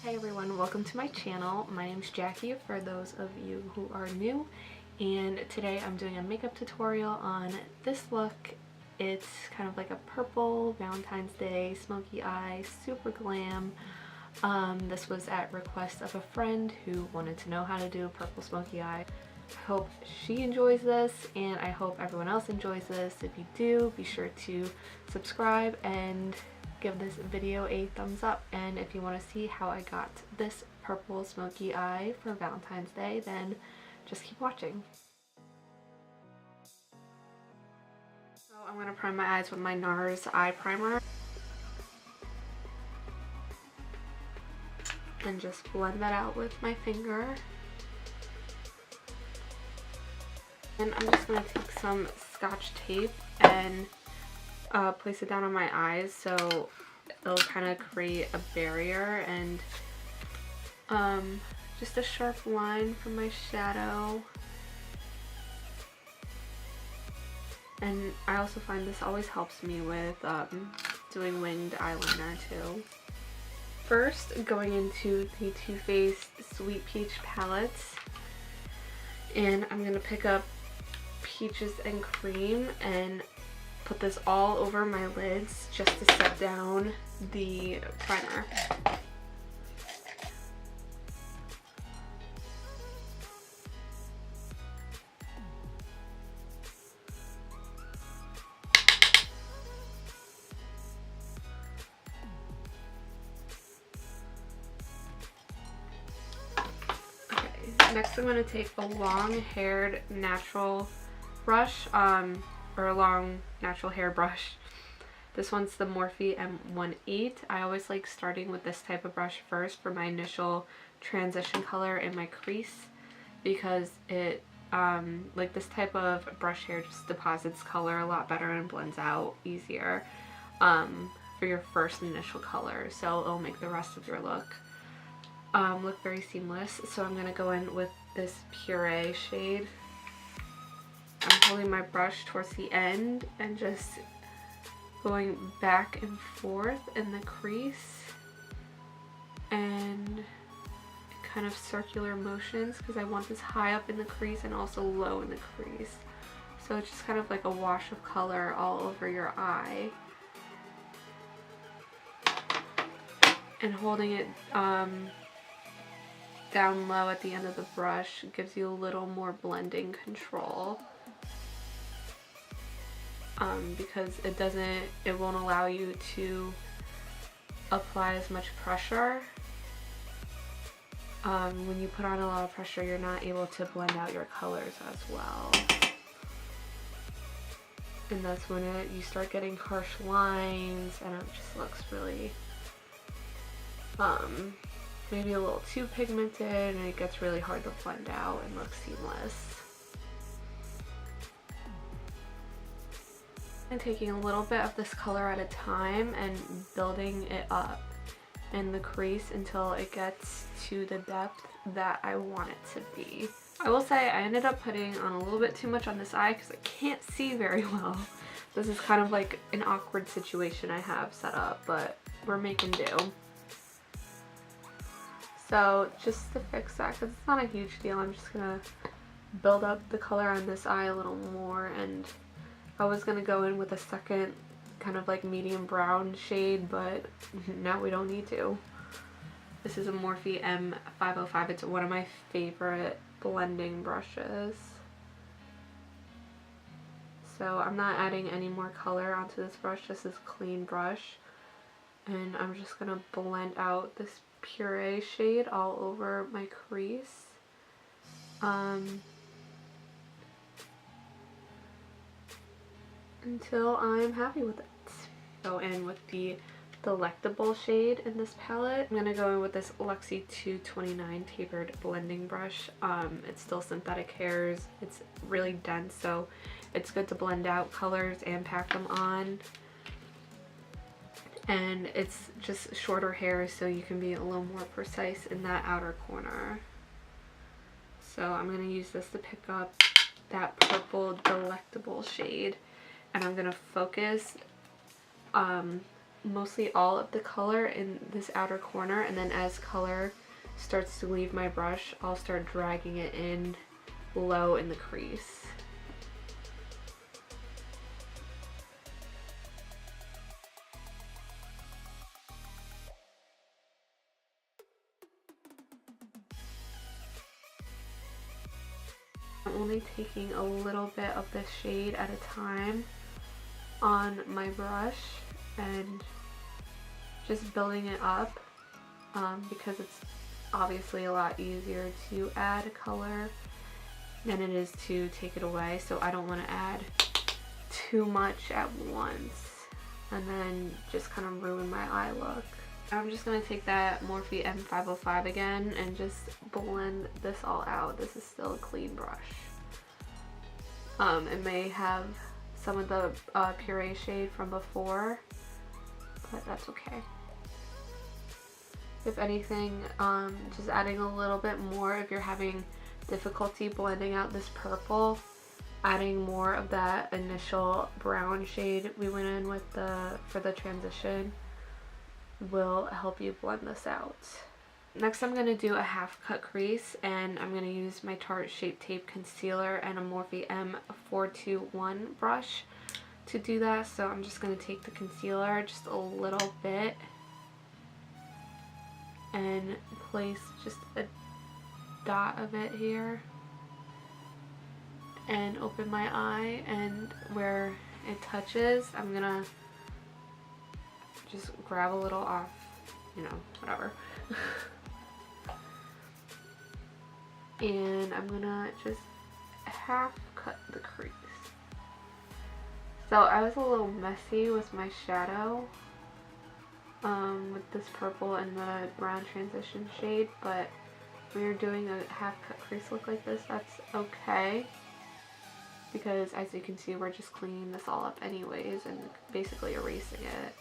Hey everyone, welcome to my channel. My name's Jackie for those of you who are new, and today I'm doing a makeup tutorial on this look. It's kind of like a purple Valentine's Day smoky eye, super glam. This was at request of a friend who wanted to know how to do a purple smoky eye. I hope she enjoys this and I hope everyone else enjoys this. If you do, be sure to subscribe and give this video a thumbs up, and if you want to see how I got this purple smoky eye for Valentine's Day, then just keep watching. So I'm going to prime my eyes with my Nars eye primer and just blend that out with my finger. And I'm just going to take some Scotch tape and place it down on my eyes so it'll kind of create a barrier, and just a sharp line for my shadow. And I also find this always helps me with doing winged eyeliner too. First, going into the Too Faced Sweet Peach palettes, and I'm going to pick up Peaches and Cream and put this all over my lids just to set down the primer. Okay, next I'm going to take a long-haired natural brush, or a long natural hair brush. This one's the Morphe M18. I always like starting with this type of brush first for my initial transition color in my crease, because it like this type of brush hair just deposits color a lot better and blends out easier for your first initial color, so it'll make the rest of your look look very seamless. So I'm gonna go in with this Puree shade. I'm holding my brush towards the end and just going back and forth in the crease and kind of circular motions, because I want this high up in the crease and also low in the crease. So it's just kind of like a wash of color all over your eye. And holding it down low at the end of the brush gives you a little more blending control. Because it won't allow you to apply as much pressure. When you put on a lot of pressure, you're not able to blend out your colors as well. And that's when you start getting harsh lines, and it just looks really, maybe a little too pigmented, and it gets really hard to blend out and look seamless. And taking a little bit of this color at a time and building it up in the crease until it gets to the depth that I want it to be. I will say I ended up putting on a little bit too much on this eye because I can't see very well. This is kind of like an awkward situation I have set up, but we're making do. So just to fix that, because it's not a huge deal, I'm just gonna build up the color on this eye a little more. And I was going to go in with a second kind of like medium brown shade, but now we don't need to. This is a Morphe M505. It's one of my favorite blending brushes. So I'm not adding any more color onto this brush, just this clean brush. And I'm just going to blend out this Puree shade all over my crease. Until I'm happy with it. Go in with the Delectable shade in this palette. I'm gonna go in with this Luxie 229 tapered blending brush. It's still synthetic hairs. It's really dense, so it's good to blend out colors and pack them on. And it's just shorter hairs, so you can be a little more precise in that outer corner. So I'm gonna use this to pick up that purple Delectable shade. And I'm going to focus mostly all of the color in this outer corner, and then as color starts to leave my brush, I'll start dragging it in low in the crease. I'm only taking a little bit of this shade at a time on my brush and just building it up because it's obviously a lot easier to add color than it is to take it away, so I don't want to add too much at once and then just kind of ruin my eye look. I'm just going to take that Morphe M505 again and just blend this all out. This is still a clean brush. It may have some of the puree shade from before, but that's okay. If anything, just adding a little bit more if you're having difficulty blending out this purple, adding more of that initial brown shade we went in with for the transition will help you blend this out. Next I'm going to do a half cut crease, and I'm going to use my Tarte Shape Tape Concealer and a Morphe M421 brush to do that. So I'm just going to take the concealer just a little bit and place just a dot of it here and open my eye, and where it touches I'm gonna just grab a little off, you know, whatever. And I'm gonna just half cut the crease. So I was a little messy with my shadow with this purple and the brown transition shade, but when you're doing a half cut crease look like this, that's okay, because as you can see we're just cleaning this all up anyways and basically erasing it.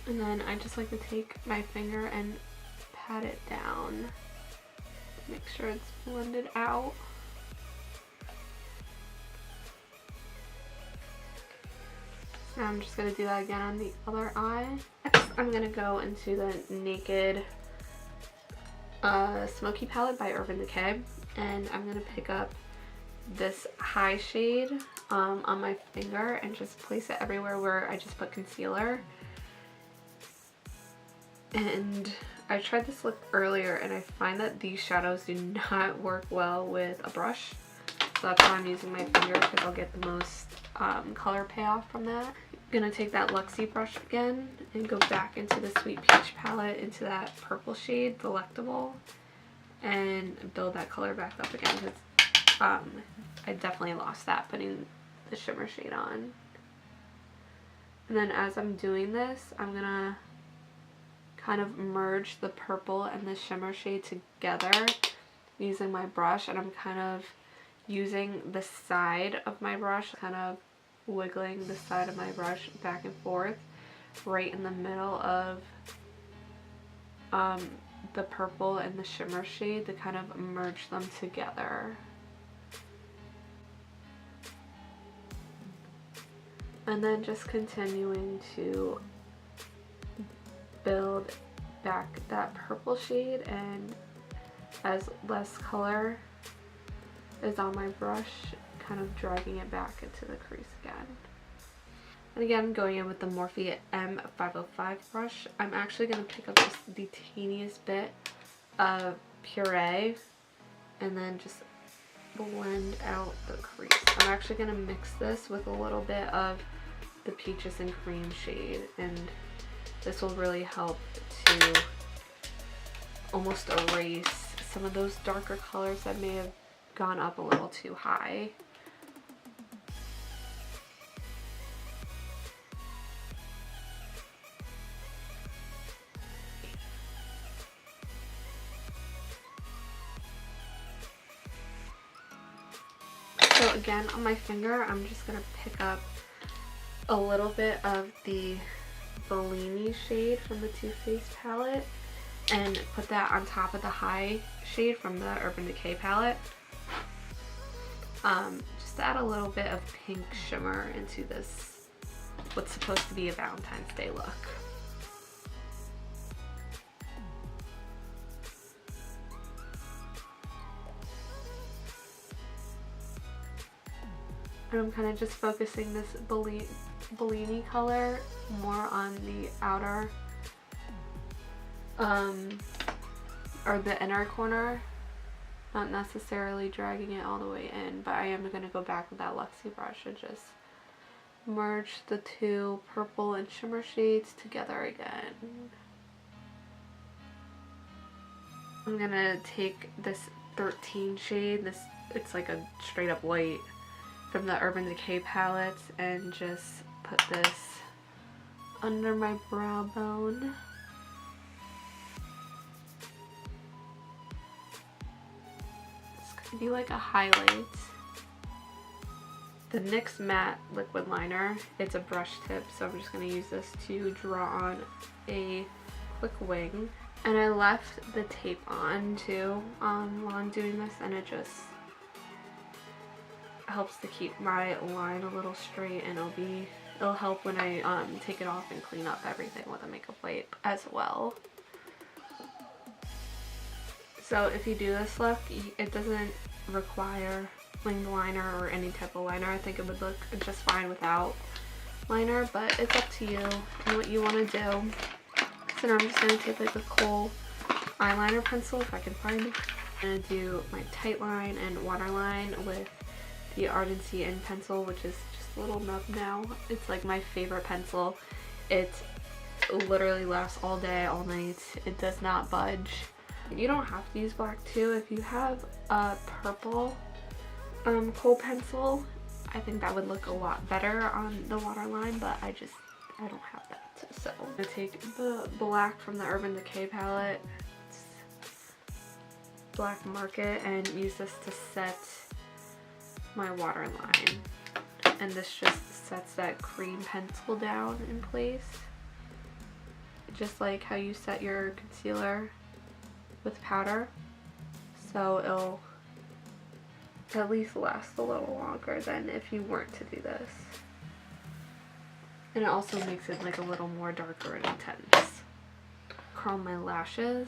And then I just like to take my finger and pat it down to make sure it's blended out. Now I'm just going to do that again on the other eye. Next I'm going to go into the Naked Smokey palette by Urban Decay, and I'm going to pick up this high shade on my finger and just place it everywhere where I just put concealer. And I tried this look earlier and I find that these shadows do not work well with a brush, so that's why I'm using my finger, because I'll get the most color payoff from that. I'm gonna take that Luxie brush again and go back into the Sweet Peach palette, into that purple shade, Delectable, and build that color back up again, because I definitely lost that putting the shimmer shade on. And then as I'm doing this, I'm gonna kind of merge the purple and the shimmer shade together using my brush, and I'm kind of using the side of my brush, kind of wiggling the side of my brush back and forth right in the middle of the purple and the shimmer shade to kind of merge them together. And then just continuing to build back that purple shade, and as less color is on my brush, kind of dragging it back into the crease again. And again, going in with the Morphe M505 brush, I'm actually going to pick up just the teeniest bit of puree and then just blend out the crease. I'm actually going to mix this with a little bit of the Peaches and Cream shade, and this will really help to almost erase some of those darker colors that may have gone up a little too high. So again, on my finger, I'm just going to pick up a little bit of the Bellini shade from the Too Faced palette and put that on top of the high shade from the Urban Decay palette. Just to add a little bit of pink shimmer into this, what's supposed to be a Valentine's Day look. And I'm kind of just focusing this Bellini color more on the outer, or the inner corner, not necessarily dragging it all the way in, but I am going to go back with that Luxie brush and just merge the two purple and shimmer shades together again. I'm going to take this 13 shade, it's like a straight up white, from the Urban Decay palette, and just put this under my brow bone. It's gonna be like a highlight. The NYX Matte Liquid Liner, it's a brush tip, so I'm just gonna use this to draw on a quick wing. And I left the tape on too while I'm doing this, and it just helps to keep my line a little straight, and it'll help when I take it off and clean up everything with a makeup wipe as well. So if you do this look, it doesn't require winged liner or any type of liner. I think it would look just fine without liner, but it's up to you and what you want to do. So now I'm just going to take like a kohl eyeliner pencil, if I can find it. I'm going to do my tight line and waterline with the Ardency Inn pencil, which is just a little nub now. It's like my favorite pencil. It literally lasts all day, all night. It does not budge. You don't have to use black too. If you have a purple kohl pencil, I think that would look a lot better on the waterline, but I don't have that. So I'm gonna take the black from the Urban Decay palette, Black Market, and use this to set my waterline, and this just sets that cream pencil down in place, just like how you set your concealer with powder, so it'll at least last a little longer than if you weren't to do this. And it also makes it like a little more darker and intense. Curl my lashes.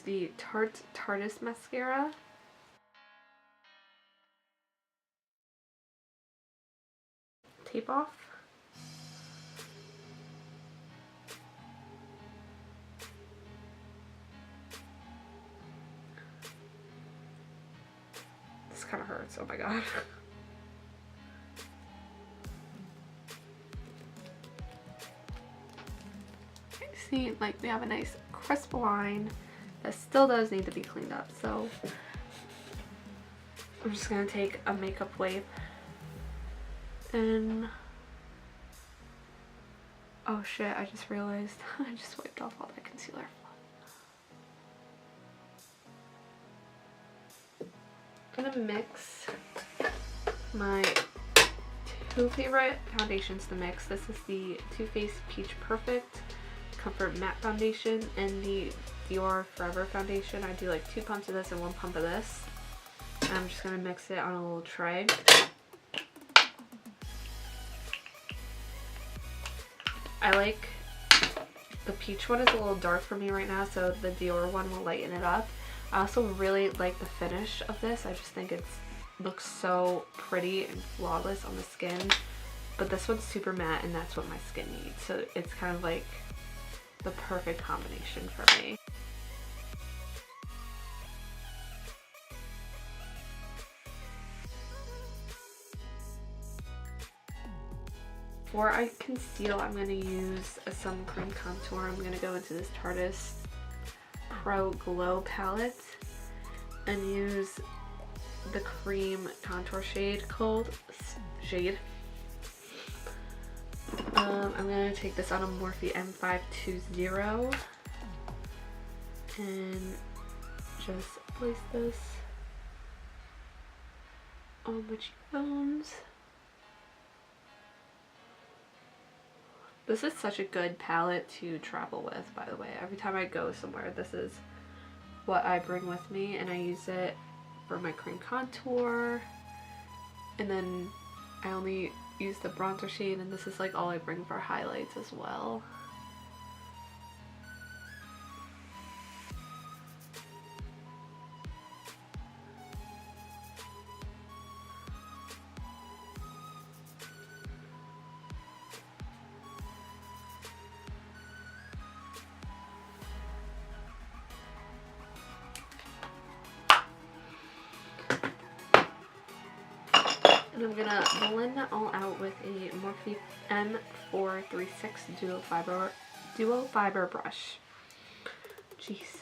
The Tarte Tartist mascara. Tape off. This kind of hurts, oh my god. See, like we have a nice crisp line that still does need to be cleaned up, so I'm just gonna take a makeup wipe and oh shit, I just realized I just wiped off all that concealer. I'm gonna mix my two favorite foundations to mix. This is the Too Faced Peach Perfect Comfort Matte Foundation and the Dior Forever Foundation. I do like 2 pumps of this and 1 pump of this. And I'm just going to mix it on a little tray. I like the peach one is a little dark for me right now, so the Dior one will lighten it up. I also really like the finish of this. I just think it looks so pretty and flawless on the skin. But this one's super matte, and that's what my skin needs. So it's kind of like the perfect combination for me. Before I conceal, I'm going to use some cream contour. I'm going to go into this Tartist Pro Glow palette and use the cream contour shade called Jade. I'm going to take this on a Morphe M520 and just place this on my cheekbones. This is such a good palette to travel with, by the way. Every time I go somewhere, this is what I bring with me, and I use it for my cream contour, and then I only use the bronzer shade, and this is like all I bring for highlights as well. And I'm gonna blend that all out with a Morphe M436 duo fiber brush. Jeez.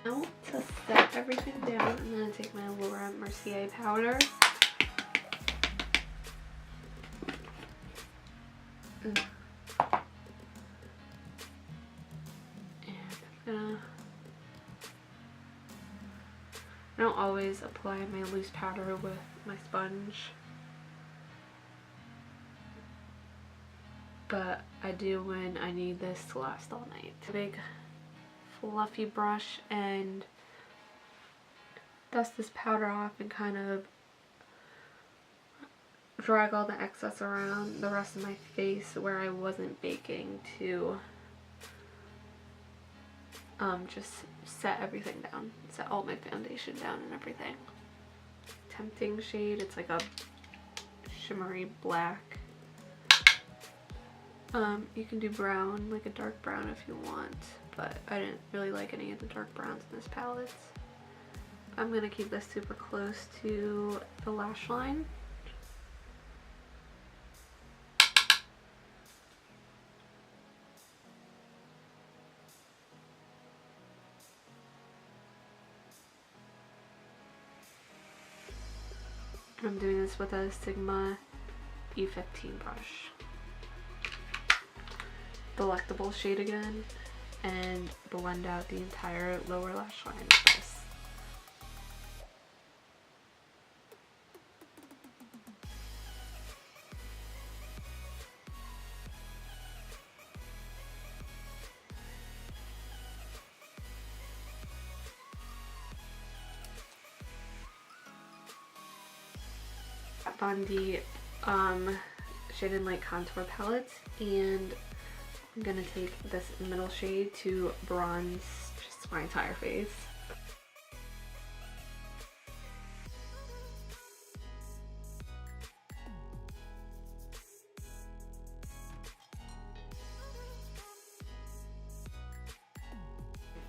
Now, to set everything down, I'm going to take my Laura Mercier powder. And I don't always apply my loose powder with my sponge, but I do when I need this to last all night. A big fluffy brush and dust this powder off and kind of drag all the excess around the rest of my face where I wasn't baking to just set everything down, set all my foundation down and everything. Tempting shade, it's like a shimmery black. You can do brown, like a dark brown if you want, but I didn't really like any of the dark browns in this palette. I'm going to keep this super close to the lash line. I'm doing this with a Sigma E15 brush. Delectable shade again, and blend out the entire lower lash line with this. On the Shade and Light contour palette, and I'm gonna take this middle shade to bronze just my entire face.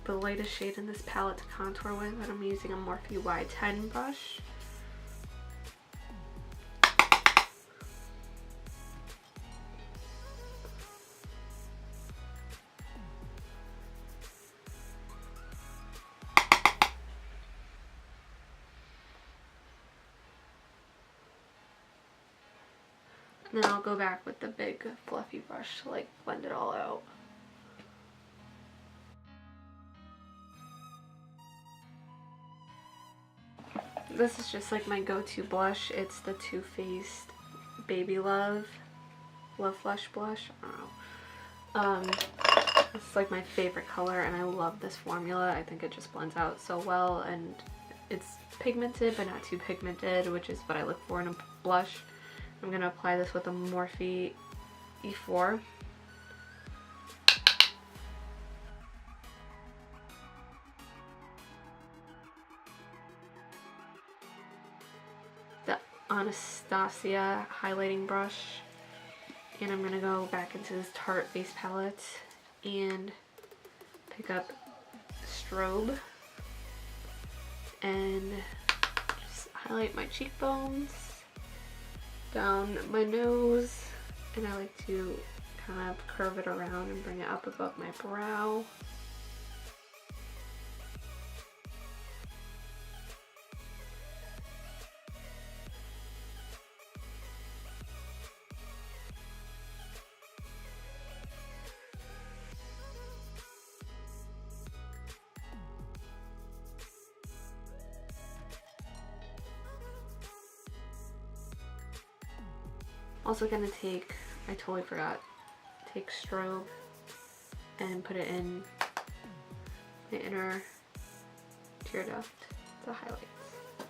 The lightest shade in this palette to contour with, and I'm using a Morphe Y10 brush. And then I'll go back with the big fluffy brush to like blend it all out. This is just like my go-to blush. It's the Too Faced Baby Love Flush blush. I don't know. It's like my favorite color, and I love this formula. I think it just blends out so well, and it's pigmented but not too pigmented, which is what I look for in a blush. I'm going to apply this with a Morphe E4. Anastasia highlighting brush. And I'm going to go back into this Tarte base palette and pick up Strobe and just highlight my cheekbones, down my nose, and I like to kind of curve it around and bring it up above my brow. Also gonna take, I totally forgot, take Strobe and put it in my inner tear duct, the highlights.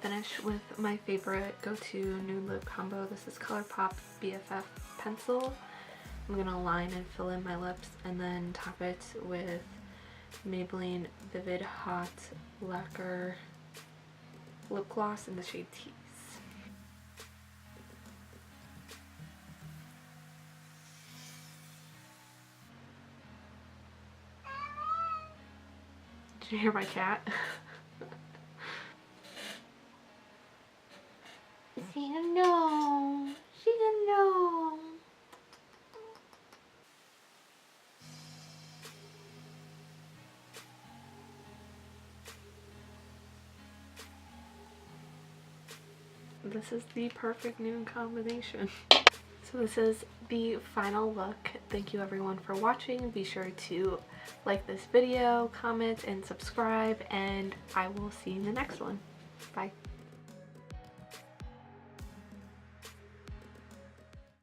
Finish with my favorite go-to nude lip combo. This is ColourPop BFF pencil. I'm gonna line and fill in my lips and then top it with Maybelline Vivid Hot Lacquer lip gloss in the shade Tease. Did you hear my cat? Say no. She didn't know. This is the perfect nude combination. So this is the final look. Thank you everyone for watching. Be sure to like this video, comment, and subscribe, and I will see you in the next one. Bye.